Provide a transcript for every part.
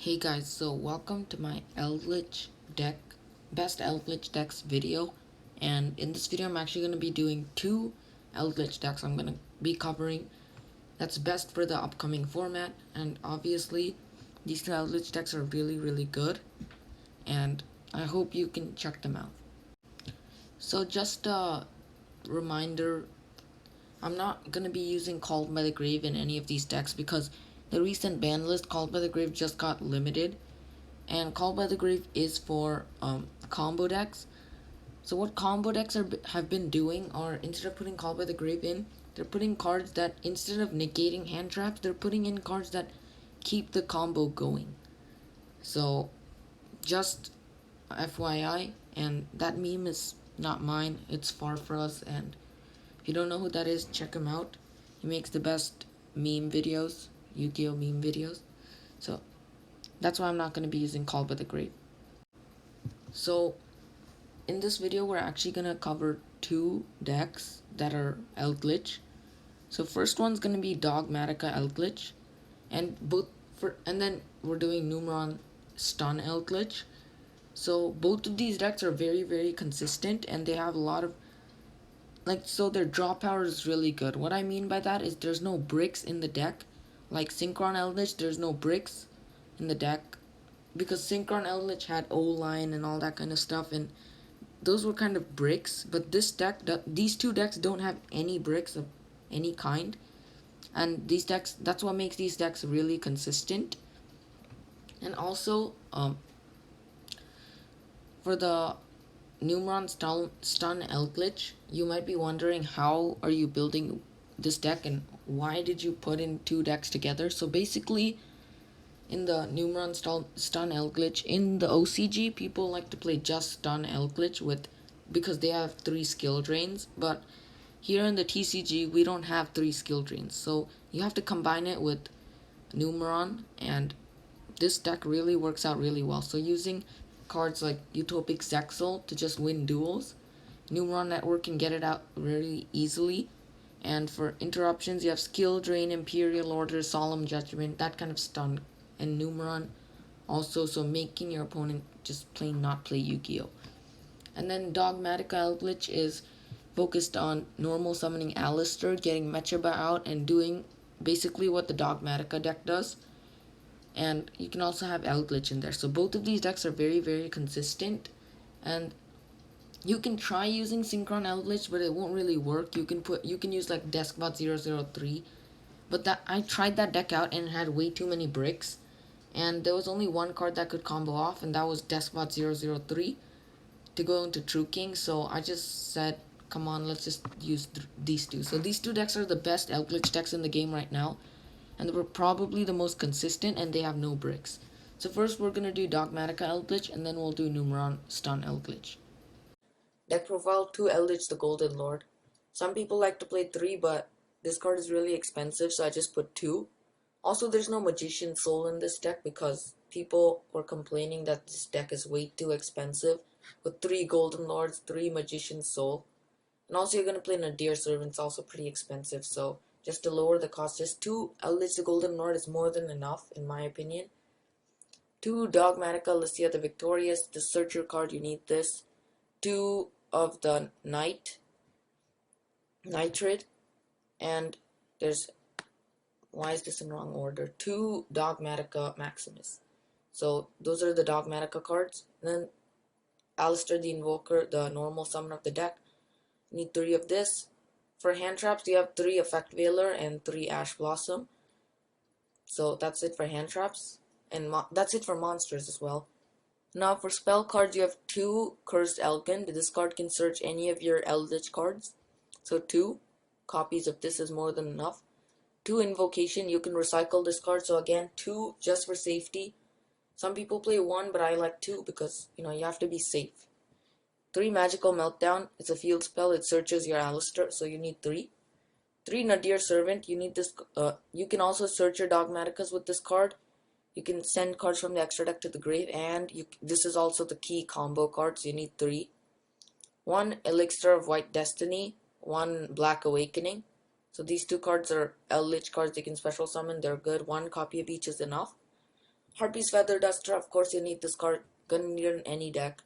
Hey guys, so welcome to my Eldlich deck, best Eldlich decks video. And in this video I'm actually going to be doing two Eldlich decks I'm going to be covering that's best for the upcoming format. And obviously these two Eldlich decks are really good, and I hope you can check them out. So just a reminder, I'm not going to be using Called by the Grave in any of these decks because the recent ban list Called by the Grave just got limited. And Call by the Grave is for combo decks. So what combo decks have been doing are, instead of putting Call by the Grave in, they're putting cards that, instead of negating hand traps, they're putting in cards that keep the combo going. So just FYI, and that meme is not mine, it's Far for Us, and if you don't know who that is, check him out. He makes the best meme videos, Yu-Gi-Oh meme videos. So that's why I'm not going to be using Call by the Grave. So in this video we're actually going to cover two decks that are Eldlich. So first one's going to be Dogmatica Eldlich, and then we're doing Numeron Stun Eldlich. So both of these decks are very consistent, and they have a lot of so their draw power is really good. What I mean by that is there's no bricks in the deck. Like Synchron Eldlich, there's no bricks in the deck because Synchron Eldlich had O-line and all that kind of stuff, and those were kind of bricks. But these two decks don't have any bricks of any kind, and these decks, that's what makes these decks really consistent. And also for the Numeron Stun Eldlich, you might be wondering, how are you building this deck and why did you put in two decks together? So basically, in the Numeron Stun Eldlich, in the OCG, people like to play just Stun Eldlich because they have 3 skill drains, but here in the TCG we don't have 3 skill drains, so you have to combine it with Numeron, and this deck really works out really well. So using cards like Utopic Zexal to just win duels, Numeron Network can get it out really easily. And for interruptions, you have Skill Drain, Imperial Order, Solemn Judgment, that kind of stun, and Numeron also, so making your opponent just plain not play Yu-Gi-Oh. And then Dogmatica Eldlich is focused on normal summoning Alistair, getting Mecha out, and doing basically what the Dogmatica deck does. And you can also have Eldlich in there. So both of these decks are very consistent, and you can try using Synchron Eldlich, but it won't really work. You can use like Deskbot 003, but that I tried that deck out and it had way too many bricks, and there was only one card that could combo off, and that was Deskbot 003 to go into True King. So I just said, come on, let's just use these two. So these two decks are the best Eldlich decks in the game right now, and they were probably the most consistent, and they have no bricks. So first we're going to do Dogmatica Eldlich, and then we'll do Numeron Stun Eldlich. Deck profile: 2 Eldlich the Golden Lord. Some people like to play 3, but this card is really expensive, so I just put 2. Also, there's no Magician Soul in this deck because people were complaining that this deck is way too expensive with 3 Golden Lords, 3 Magician Soul. And also you're going to play Nadir Servant's also pretty expensive, so just to lower the cost, just 2 Eldlich the Golden Lord is more than enough in my opinion. 2 Dogmatica Lycia the Victorious, the Searcher card, you need this. 2 of the Nitrid, and there's, why is this in wrong order, 2 Dogmatica Maximus. So those are the Dogmatica cards. And then Alistair the Invoker, the normal summon of the deck, you need 3 of this. For hand traps, you have 3 Effect Veiler and 3 Ash Blossom. So that's it for hand traps, and that's it for monsters as well. Now for spell cards, you have 2 Cursed Elkin. This card can search any of your Eldlich cards, so 2 copies of this is more than enough. 2 Invocation, you can recycle this card, so again 2 just for safety. Some people play 1, but I like 2 because you have to be safe. 3 Magical Meltdown, it's a field spell, it searches your Alistair, so you need 3. 3 Nadir Servant, you need this. You can also search your Dogmaticas with this card. You can send cards from the extra deck to the grave, and this is also the key combo card, so you need 3. 1 Elixir of White Destiny, 1 Black Awakening. So these 2 cards are Eldlich cards, they can special summon, they're good. 1 copy of each is enough. Harpy's Feather Duster, of course you need this card. Gonna need it in any deck.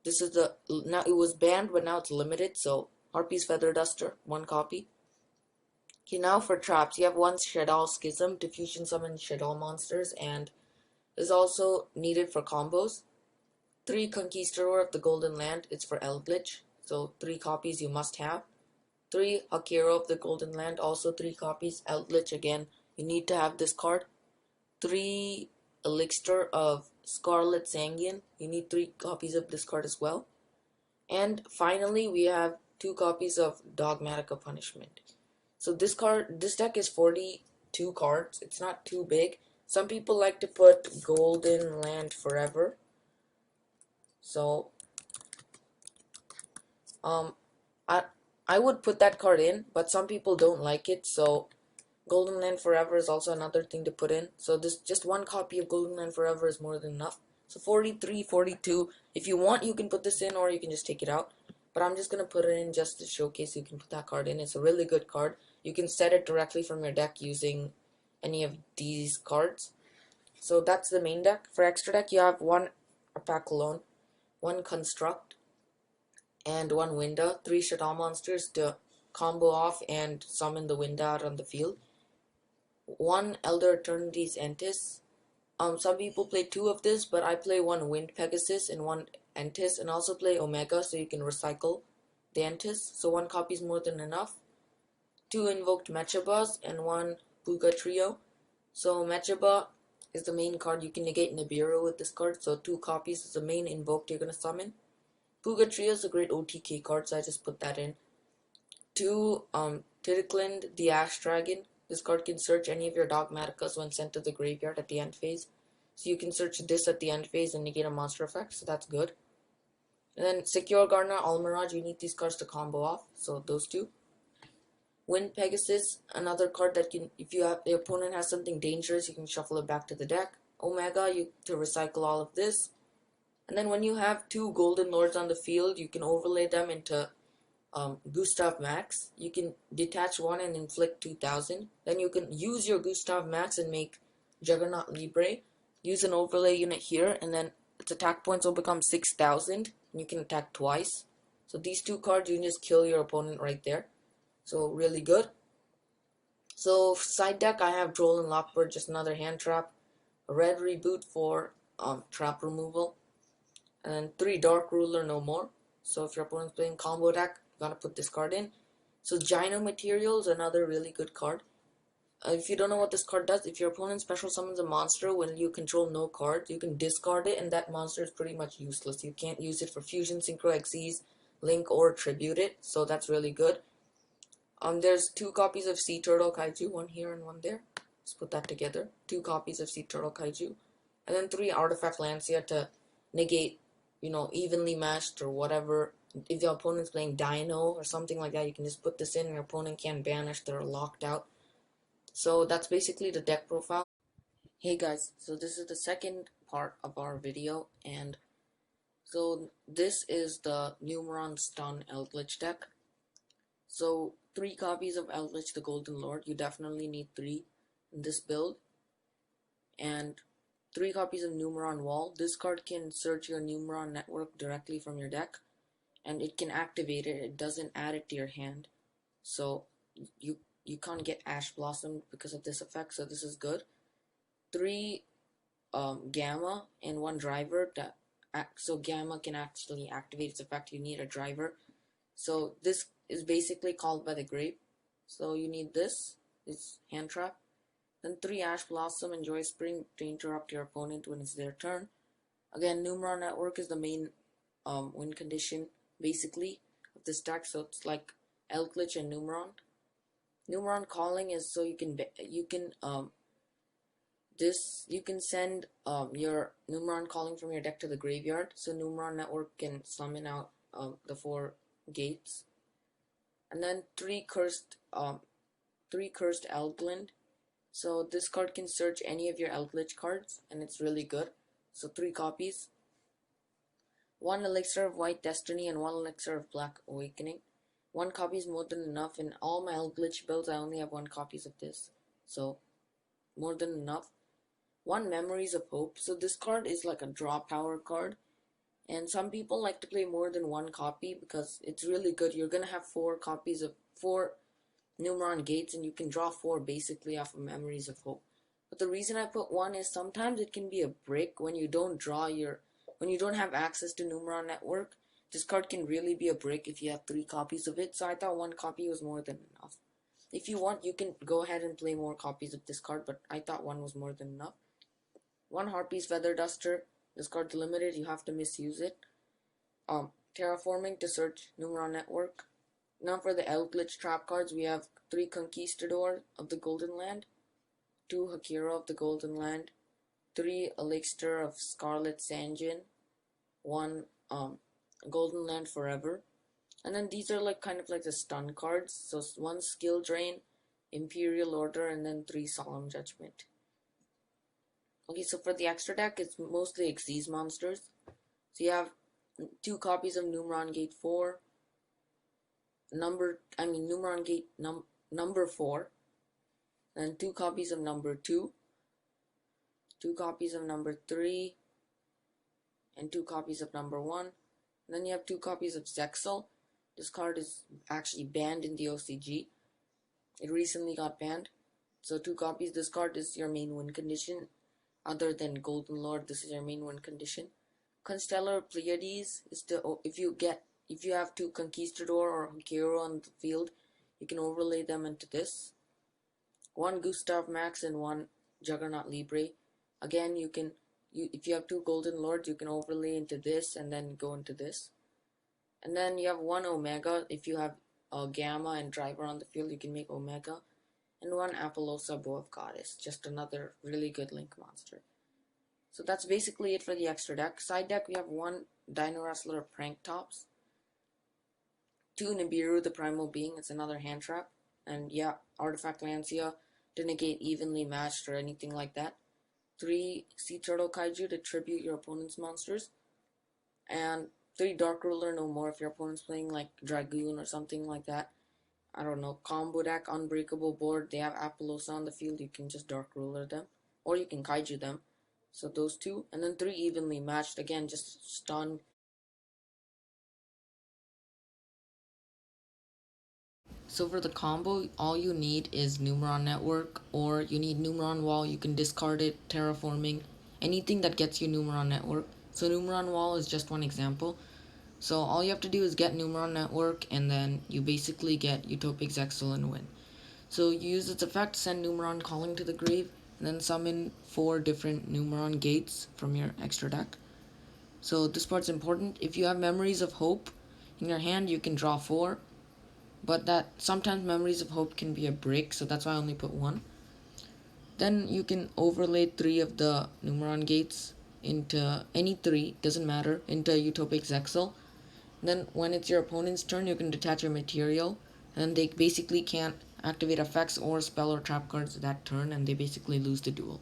This is the, now it was banned but now it's limited, so Harpy's Feather Duster, 1 copy. Okay, now for traps, you have 1 Shadow Schism to fusion summon Shadow monsters, and is also needed for combos. 3 Conquistador of the Golden Land, it's for Eldlich, so 3 copies you must have. 3 Hakiro of the Golden Land, also 3 copies. Eldlich again, you need to have this card. 3 Elixir of Scarlet Sanguine, you need 3 copies of this card as well. And finally, we have 2 copies of Dogmatic of Punishment. So this deck is 42 cards. It's not too big. Some people like to put Golden Land Forever. So, I would put that card in, but some people don't like it. So, Golden Land Forever is also another thing to put in. So this just 1 copy of Golden Land Forever is more than enough. So 43, 42. If you want, you can put this in, or you can just take it out. But I'm just gonna put it in just to showcase you can put that card in. It's a really good card. You can set it directly from your deck using any of these cards. So that's the main deck. For extra deck, you have 1 Attack Alone, 1 Construct, and 1 Winda. 3 Shadow monsters to combo off and summon the Winda out on the field. 1 Elder Eternity's Entis. Some people play 2 of this, but I play 1 Wind Pegasus and 1 Entis, and also play Omega so you can recycle the Entis. So 1 copy is more than enough. 2 Invoked Mechaba and 1 Puga Trio. So Mechaba is the main card. You can negate Nibiru with this card, so 2 copies is the main invoked you're going to summon. Puga Trio is a great OTK card, so I just put that in. 2 Tidiklind, the Ash Dragon. This card can search any of your Dogmaticas when sent to the graveyard at the end phase. So you can search this at the end phase and negate a monster effect, so that's good. And then Secure Gardener, Almirage, you need these cards to combo off, so those 2. Wind Pegasus, another card that can, if your opponent has something dangerous, you can shuffle it back to the deck. Omega, you to recycle all of this. And then when you have 2 Golden Lords on the field, you can overlay them into Gustav Max. You can detach 1 and inflict 2000. Then you can use your Gustav Max and make Juggernaut Libre. Use an overlay unit here, and then its attack points will become 6000. And you can attack twice. So these 2 cards, you can just kill your opponent right there. So really good. So side deck, I have Droll and Lockbird, just another hand trap. A red reboot for trap removal. And 3 Dark Ruler, no more. So if your opponent's playing combo deck, you gotta put this card in. So Gyno Material is another really good card. If you don't know what this card does, if your opponent special summons a monster when you control no cards, you can discard it, and that monster is pretty much useless. You can't use it for Fusion, Synchro, Xyz, Link, or Tribute it, so that's really good. There's 2 copies of Sea Turtle Kaiju, 1 here and 1 there. Let's put that together. 2 copies of Sea Turtle Kaiju. And then 3 Artifact Lancia to negate, evenly matched or whatever. If your opponent's playing Dino or something like that, you can just put this in and your opponent can't banish, they're locked out. So that's basically the deck profile. Hey guys, so this is the second part of our video, and so this is the Numeron Stun Eldlich deck. So 3 copies of Eldlich the Golden Lord, you definitely need 3 in this build, and 3 copies of Numeron Wall. This card can search your Numeron network directly from your deck, and it can activate it. It doesn't add it to your hand, so you can't get Ash Blossom because of this effect, so this is good. 3 Gamma and 1 Driver, so Gamma can actually activate its effect. You need a driver, so this is basically called by the grape, so you need this hand trap. Then 3 Ash Blossom and Joy Spring to interrupt your opponent when it's their turn. Again, Numeron Network is the main win condition basically of this deck, so it's like Eldlich and Numeron. Numeron Calling is so you can send your Numeron Calling from your deck to the graveyard, so Numeron Network can summon out the 4 gates. And then 3 cursed Eldland. So this card can search any of your Eldlich cards, and it's really good. So 3 copies. 1 Elixir of White Destiny and 1 Elixir of Black Awakening. 1 copy is more than enough. In all my Eldlich builds, I only have 1 copies of this, so more than enough. One, Memories of Hope. So this card is like a draw power card, and some people like to play more than one copy because it's really good. You're gonna have four Numeron gates, and you can draw four basically off of Memories of Hope. But the reason I put one is sometimes it can be a brick when you don't when you don't have access to Numeron Network. This card can really be a brick if you have 3 copies of it, so I thought one copy was more than enough. If you want, you can go ahead and play more copies of this card, but I thought one was more than enough. One Harpy's Feather Duster. This card's limited, you have to misuse it. Terraforming to search Numeron Network. Now for the Eldlich trap cards, we have 3 Conquistador of the Golden Land, 2 Hakira of the Golden Land, 3 Elixir of Scarlet Sanjin, 1 Golden Land Forever. And then these are like kind of like the stun cards. So 1 Skill Drain, Imperial Order, and then 3 Solemn Judgment. Okay, so for the extra deck, it's mostly Xyz monsters. So you have 2 copies of Numeron Gate 4, Numeron Gate number 4, and 2 copies of number 2, 2 copies of number 3, and 2 copies of number 1. And then you have 2 copies of Zexal. This card is actually banned in the OCG. It recently got banned. So 2 copies. This card is your main win condition. Other than Golden Lord, this is your main win condition. Constellar Pleiades is if you have 2 Conquistador or Hero on the field, you can overlay them into this. 1 Gustav Max and 1 Juggernaut Libre. Again, if you have 2 Golden Lords, you can overlay into this and then go into this. And then you have 1 Omega. If you have Gamma and Driver on the field, you can make Omega. And 1 Apollosa Bow of Goddess. Just another really good link monster. So that's basically it for the extra deck. Side deck, we have 1 Dino Wrestler Prank Tops, 2 Nibiru the Primal Being, it's another hand trap, and yeah, Artifact Lancia to negate evenly matched or anything like that, 3 Sea Turtle Kaiju to tribute your opponent's monsters, and 3 Dark Ruler No More if your opponent's playing like Dragoon or something like that. I don't know, combo deck, Unbreakable Board, they have Apollosa on the field, you can just Dark Ruler them, or you can Kaiju them. So those 2, and then 3 evenly matched, again, just stun. So for the combo, all you need is Numeron Network, or you need Numeron Wall, you can discard it, Terraforming, anything that gets you Numeron Network. So Numeron Wall is just one example. So all you have to do is get Numeron Network, and then you basically get Utopic Zexal and win. So you use its effect, send Numeron Calling to the grave, and then summon 4 different Numeron gates from your extra deck. So this part's important. If you have Memories of Hope in your hand, you can draw 4. But that sometimes Memories of Hope can be a brick, so that's why I only put 1. Then you can overlay 3 of the Numeron gates into any 3, doesn't matter, into Utopic Zexal. Then when it's your opponent's turn, you can detach your material, and they basically can't activate effects or spell or trap cards that turn, and they basically lose the duel.